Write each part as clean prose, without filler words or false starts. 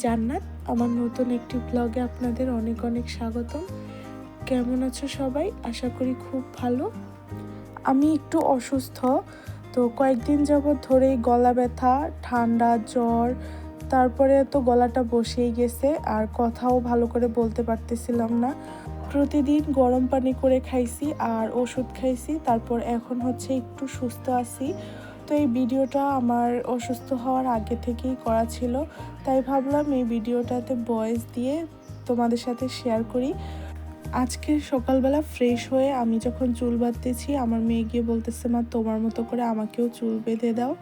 জান্নাত। আমার নতুন একটি ব্লগে আপনাদের অনেক অনেক স্বাগতম। কেমন আছো সবাই? আশা করি খুব ভালো। আমি একটু অসুস্থ, তো কয়েকদিন যাবৎ ধরেই গলা ব্যথা, ঠান্ডা, জ্বর, তারপরে তো গলাটা বসেই গেছে আর কথাও ভালো করে বলতে পারতেছিলাম না। প্রতিদিন গরম পানি করে খাইছি আর ওষুধ খাইছি, তারপর এখন হচ্ছে একটু সুস্থ আছি। তো এই ভিডিওটা আমার অসুস্থ হওয়ার আগে থেকেই করা ছিল, তাই ভাবলাম এই ভিডিওটাতে ভয়েস দিয়ে তোমাদের সাথে শেয়ার করি। আজকে সকালবেলা ফ্রেশ হয়ে আমি যখন চুল বাঁধতেছি, আমার মেয়ে গিয়ে বলতেছে, মা তোমার মতো করে আমাকেও চুল বেঁধে দাও।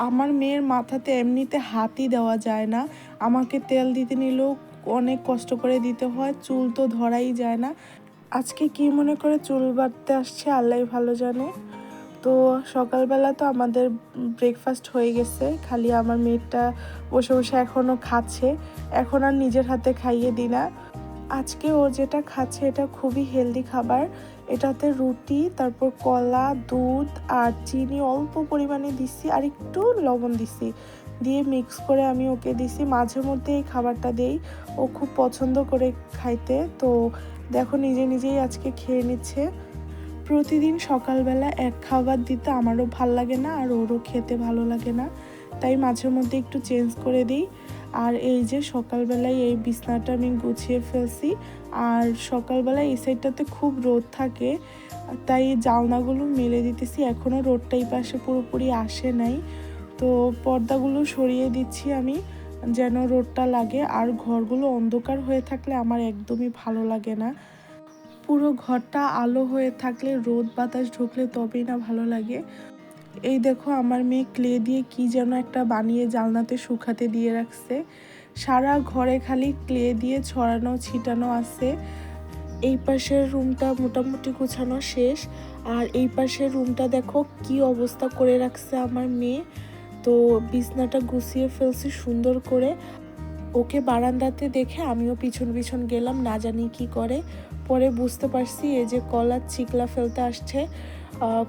আমার মেয়ের মাথাতে এমনিতে হাতই দেওয়া যায় না, আমাকে তেল দিতে নিলেও অনেক কষ্ট করে দিতে হয়, চুল তো ধরাই যায় না। আজকে কি মনে করে চুল বাঁধতে আসছে আল্লাহই ভালো জানে। তো সকালবেলা তো আমাদের ব্রেকফাস্ট হয়ে গেছে, খালি আমার মেয়েটা বসে বসে এখনও খাচ্ছে, এখন আর নিজের হাতে খাইয়ে দিই না। আজকে ও যেটা খাচ্ছে এটা খুবই হেলদি খাবার। এটাতে রুটি, তারপর কলা, দুধ আর চিনি অল্প পরিমাণে দিছি আর একটু লবণ দিছি, দিয়ে মিক্স করে আমি ওকে দিছি। মাঝে মধ্যে এই খাবারটা দেই, ও খুব পছন্দ করে খাইতে। তো দেখো নিজে নিজেই আজকে খেয়ে নিচ্ছে। প্রতিদিন সকালবেলা এক খাবার দিতে আমারও ভাল লাগে না আর ওরও খেতে ভালো লাগে না, তাই মাঝে মধ্যে একটু চেঞ্জ করে দিই। আর এই যে সকালবেলায় এই বিছনাটা আমি গুছিয়ে ফেলছি, আর সকালবেলায় এই সাইডটাতে খুব রোদ থাকে, তাই জানলাগুলো মেলে দিতেছি। এখনও রোদটা এই পাশে পুরোপুরি আসে নাই, তো পর্দাগুলো সরিয়ে দিচ্ছি আমি যেন রোদটা লাগে। আর ঘরগুলো অন্ধকার হয়ে থাকলে আমার একদমই ভালো লাগে না, পুরো ঘরটা আলো হয়ে থাকলে, রোদ বাতাস ঢুকলে তবেই না ভালো লাগে। এই দেখো আমার মেয়ে ক্লে দিয়ে কি যেন একটা বানিয়ে জানলাতে শুকাতে দিয়ে রাখছে। সারা ঘরে খালি ক্লে দিয়ে ছড়ানো ছিটানো আছে। এই পাশের রুমটা মোটামুটি গোছানো শেষ, আর এই পাশের রুমটা দেখো কি অবস্থা করে রাখছে আমার মেয়ে। তো বিছনাটা গুছিয়ে ফেলছি সুন্দর করে। ওকে বারান্দাতে দেখে আমিও পিছন পিছন গেলাম, না জানি কি করে। পরে বুঝতে পারছি এই যে কলার চিকলা ফেলতে আসছে।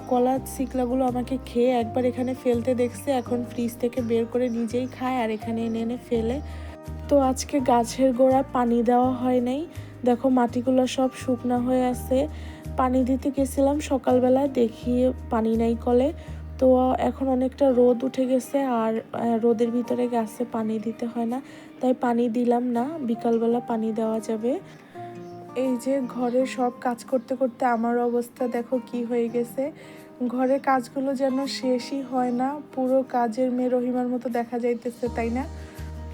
কলার চিকলাগুলো আমাকে খেয়ে একবার এখানে ফেলতে দেখছে, এখন ফ্রিজ থেকে বের করে নিজেই খায় আর এখানে এনে এনে ফেলে। তো আজকে গাছের গোড়ায় পানি দেওয়া হয় নাই, দেখো মাটিগুলো সব শুকনা হয়ে আছে। পানি দিতে গেছিলাম সকালবেলা, দেখি পানি নাই কলে। তো এখন অনেকটা রোদ উঠে গেছে আর রোদের ভিতরে গাছে পানি দিতে হয় না, তাই পানি দিলাম না, বিকালবেলা পানি দেওয়া যাবে। এই যে ঘরে সব কাজ করতে করতে আমার অবস্থা দেখো কি হয়ে গেছে। ঘরের কাজগুলো যেন শেষই হয় না, পুরো কাজের মেয়ে রহিমার মতো দেখা যাইতেছে, তাই না?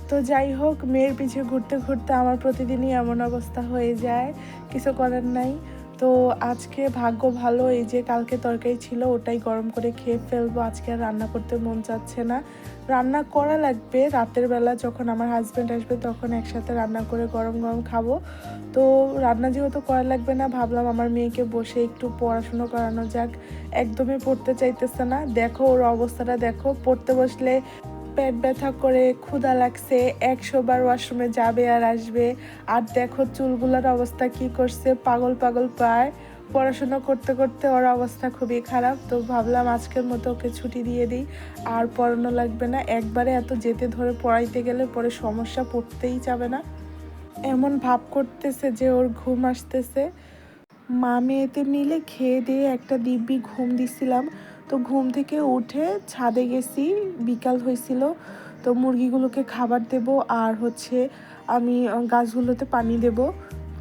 তো যাই হোক, মেয়ের পিছে ঘুরতে ঘুরতে আমার প্রতিদিনই এমন অবস্থা হয়ে যায়, কিছু করার নাই। তো আজকে ভাগ্য ভালো, এই যে কালকে তরকারি ছিল ওটাই গরম করে খেয়ে ফেলবো, আজকে আর রান্না করতে মন চাচ্ছে না। রান্না করা লাগবে রাতের বেলা, যখন আমার হাজব্যান্ড আসবে তখন একসাথে রান্না করে গরম গরম খাবো। তো রান্না যেহেতু করা লাগবে না, ভাবলাম আমার মেয়েকে বসে একটু পড়াশুনো করানো যাক। একদমই পড়তে চাইতেছে না, দেখো ওর অবস্থাটা দেখো, পড়তে বসলে পেট ব্যথা করে, ক্ষুধা লাগছে, 100 বার ওয়াশরুমে যাবে আর আসবে। আর দেখো চুলগুলোর অবস্থা কি করছে, পাগল পাগল পায়। পড়াশোনা করতে করতে ওর অবস্থা খুবই খারাপ। তো ভাবলাম আজকের মতো ওকে ছুটি দিয়ে দিই, আর পড়ানো লাগবে না। একবারে এত যেতে ধরে পড়াইতে গেলে পরে সমস্যা, পড়তেই যাবে না, এমন ভাব করতেছে যে ওর ঘুম আসতেছে। মা মেয়েতে মিলে খেয়ে দিয়ে একটা দিব্যি ঘুম দিছিলাম। তো ঘুম থেকে উঠে ছাদে গেছি, বিকাল হয়েছিল। তো মুরগিগুলোকে খাবার দেব আর হচ্ছে আমি গাছগুলোতে পানি দেব।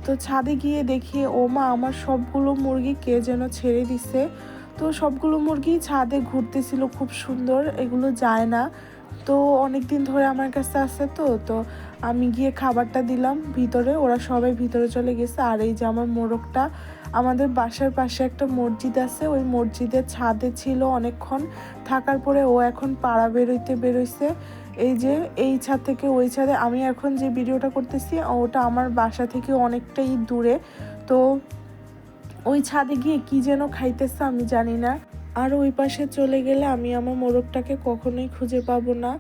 তো ছাদে গিয়ে দেখি ও মা, আমার সবগুলো মুরগি কে যেন ছেড়ে দিছে। তো সবগুলো মুরগি ছাদে ঘুরতেছিল খুব সুন্দর, এগুলো যায় না। তো অনেক দিন ধরে আমার কাছে আছে, তো আমি গিয়ে খাবারটা দিলাম ভিতরে, ওরা সবাই ভিতরে চলে গেছে। আর এই যে আমার মোরগটা, আমাদের বাসার পাশে একটা মসজিদ আছে, ওই মসজিদের ছাদে ছিল অনেকক্ষণ, থাকার পরে ও এখন পাড়া বেরোইছে। এই যে এই ছাদ থেকে ওই ছাদে, আমি এখন যে ভিডিওটা করতেছি ওটা আমার বাসা থেকে অনেকটাই দূরে। তো ওই ছাদে গিয়ে কি যেন খাইতেছে আমি জানি না। আর ওই পাশে চলে গেলে আমি আমার মোরগটাকে কখনোই খুঁজে পাবো না,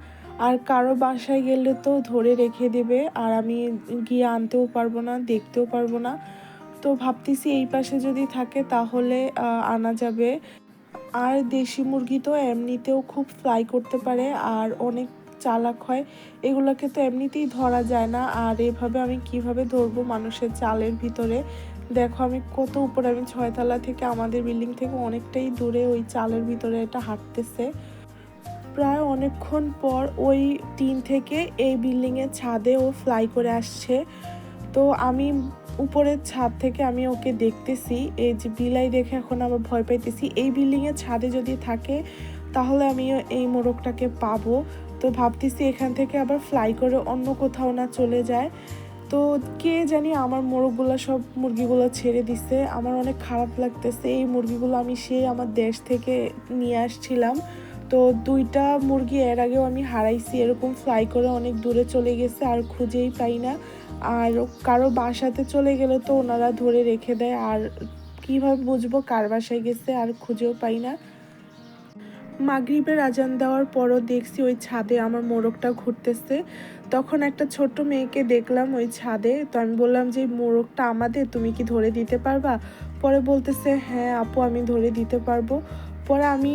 আর কারো বাসায় গেলে তো ধরে রেখে দেবে আর আমি গিয়ে আনতেও পারবো না, দেখতেও পারবো না। তো ভাবতেছি এই পাশে যদি থাকে তাহলে আনা যাবে। আর দেশি মুরগি তো এমনিতেও খুব ফ্লাই করতে পারে আর অনেক চালাক হয়, এগুলোকে তো এমনিতেই ধরা যায় না। আর এভাবে আমি কিভাবে ধরবো মানুষের চালের ভিতরে। দেখো আমি কত উপরে, আমি 6 তলা থেকে, আমাদের বিল্ডিং থেকে অনেকটাই দূরে ওই চালের ভিতরে এটা হাঁটতেছে। প্রায় অনেকক্ষণ পর ওই টিন থেকে এই বিল্ডিংয়ের ছাদে ও ফ্লাই করে আসছে। তো আমি উপরের ছাদ থেকে আমি ওকে দেখতেছি, এই যে বিলাই দেখে এখন আবার ভয় পাইতেছি। এই বিল্ডিংয়ের ছাদে যদি থাকে তাহলে আমি এই মোরগটাকে পাবো। তো ভাবতেছি এখান থেকে আবার ফ্লাই করে অন্য কোথাও না চলে যায়। তো কে জানি আমার মোরগগুলো, সব মুরগিগুলো ছেড়ে দিছে। আমার অনেক খারাপ লাগতেছে। এই মুরগিগুলো আমি আমার দেশ থেকে নিয়ে আসছিলাম। তো 2টা মুরগি এর আগেও আমি হারাইছি, এরকম ফ্লাই করে অনেক দূরে চলে গেছে, আর খুঁজেই পাই না। আর কারো বাসাতে চলে গেলে তো ওনারা ধরে রেখে দেয়, আর কিভাবে বুঝবো কার বাসায় গেছে, আর খুঁজেও পাই না। মাগরিবের আজান দেওয়ার পরও দেখছি ওই ছাদে আমার মোরগটা ঘুরতেছে। তখন একটা ছোট্ট মেয়েকে দেখলাম ওই ছাদে। তো আমি বললাম যে মোরগটা আমাদের, তুমি কি ধরে দিতে পারবা? পরে বলতেছে হ্যাঁ আপু আমি ধরে দিতে পারবো। পরে আমি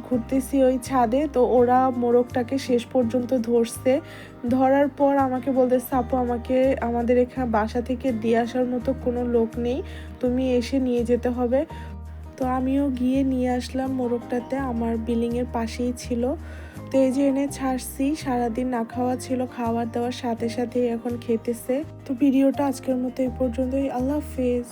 ঘুরতেছি ওই ছাদে, তো ওরা মোরগটাকে শেষ পর্যন্ত ধরছে। ধরার পর আমাকে বলতেছে আপু আমাকে, আমাদের এখানে বাসা থেকে দিয়ে আসার মতো কোনো লোক নেই, তুমি এসে নিয়ে যেতে হবে। তো আমিও গিয়ে নিয়ে আসলাম মোরগটাতে, আমার বিল্ডিংয়ের পাশেই ছিল। তো এই যে এনে ছাড়ছি, সারাদিন না খাওয়া ছিল, খাবার দাওয়ার সাথে সাথেই এখন খেতেছে। তো ভিডিওটা আজকের মতো এই পর্যন্তই। আল্লাহ হাফেজ।